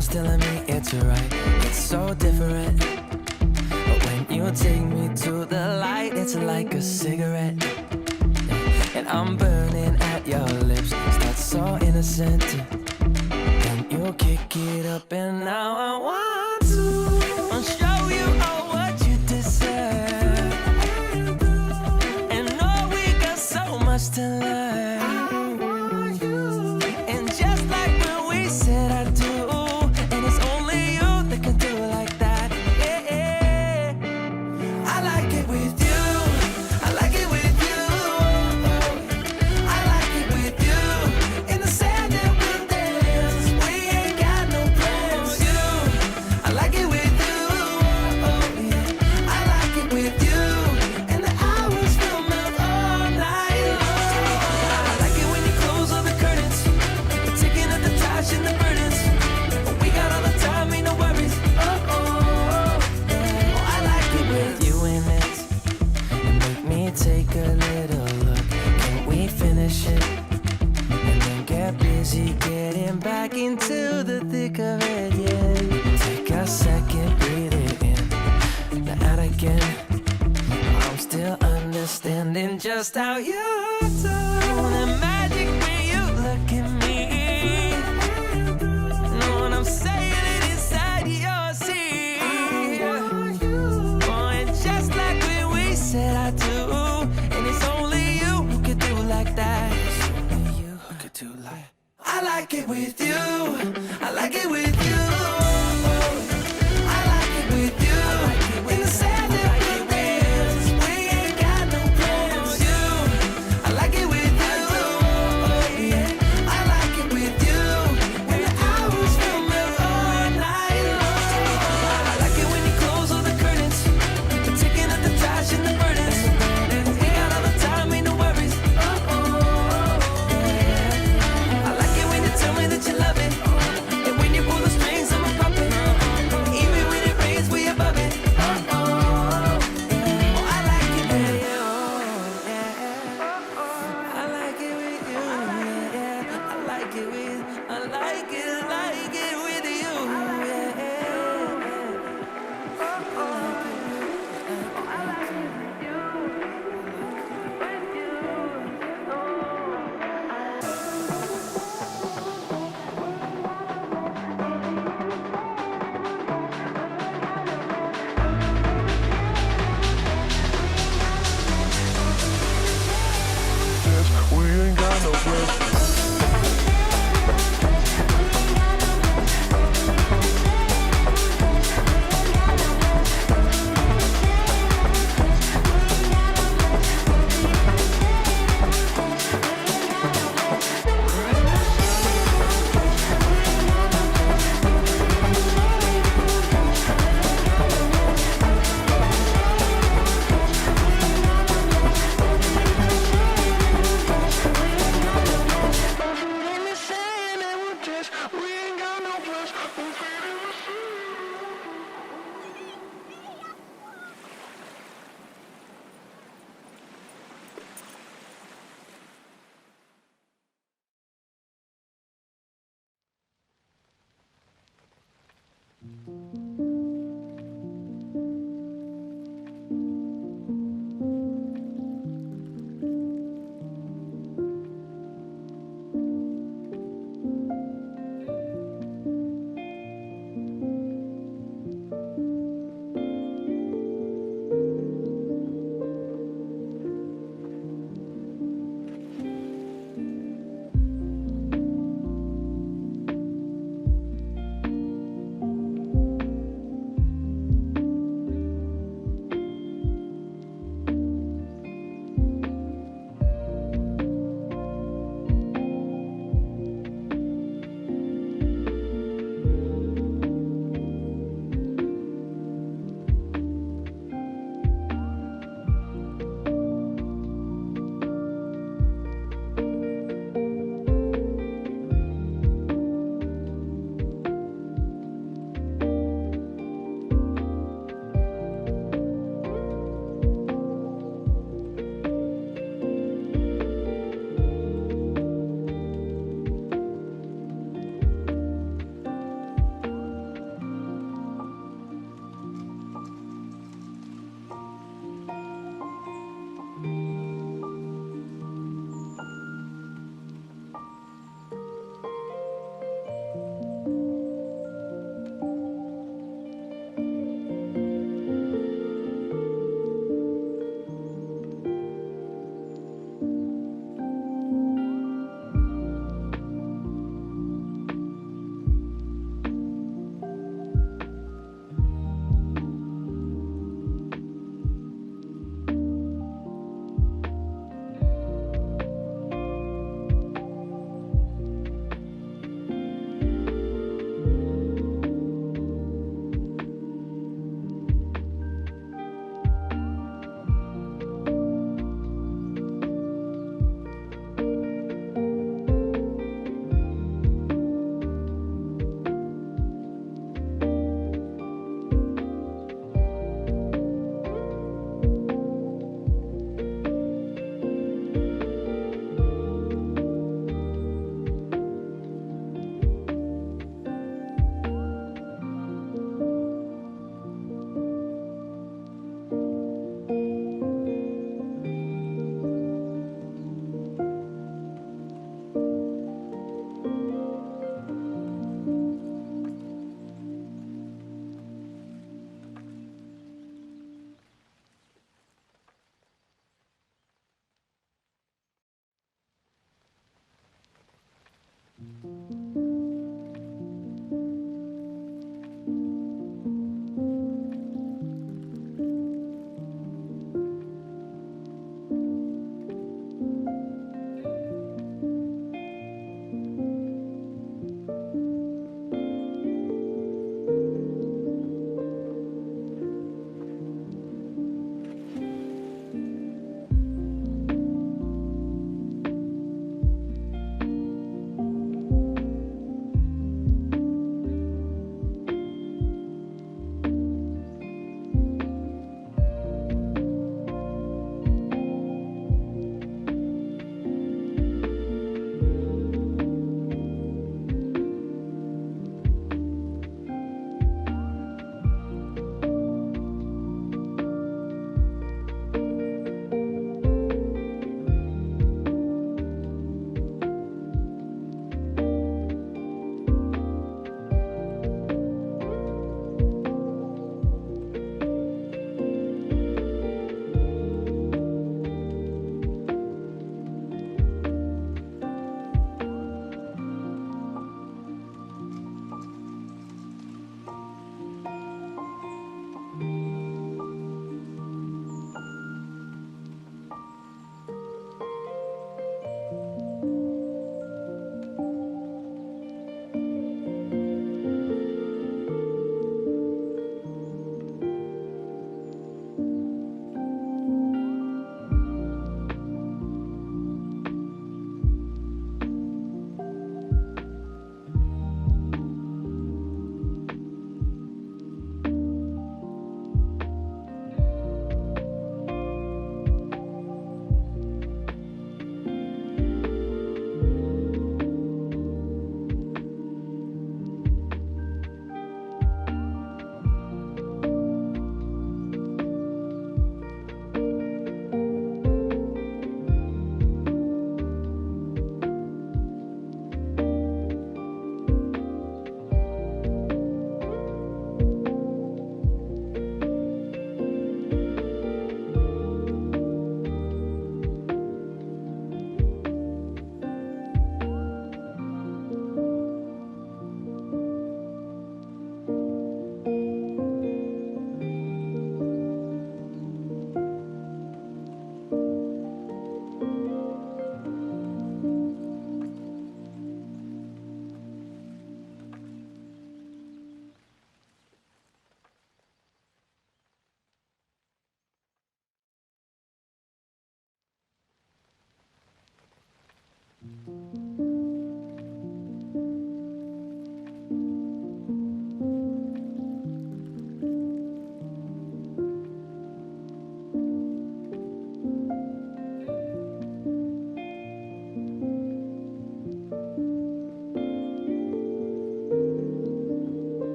sounds telling me it's right. It's so different. But when you take me to the light, it's like a cigarette. And I'm burning at your lips. Start so innocent. Then you kick it up, and now I want to show you all what you deserve. And know we got so much to learn. And just like when we said I do, and it's only you that can do it like that. Yeah, I like it with you. I like it with you. I like it with you. In the sand that we dance, we ain't got no plans. I like it with you. Yeah, I like it with you. And the hours will melt all night long. I like it when you close all the curtains. You're taking up the trash and the burdens. But we got all the time, ain't no worries. I like it with you in it. And make me take a little look. Can we finish it? And then get busy getting back into the thick of it, yeah. Take a second, breathe it in. Now out again. I'm still understanding just how you do. The magic when you look at me. Know what I'm saying? It inside your seat. Oh, and just like when we said I do. And it's only you who could do like that. It's only you who could do like. I like it with you. I like it with you. I like it with you. In the sand that we dance, we ain't got no plans. I like it with you. Yeah, I like it with you. And the hours will melt all night long. I like it when you close all the curtains. You're taking up the trash and the burdens. We got all the time, ain't no worries. I like it when you tell me that you love it. And when you pull the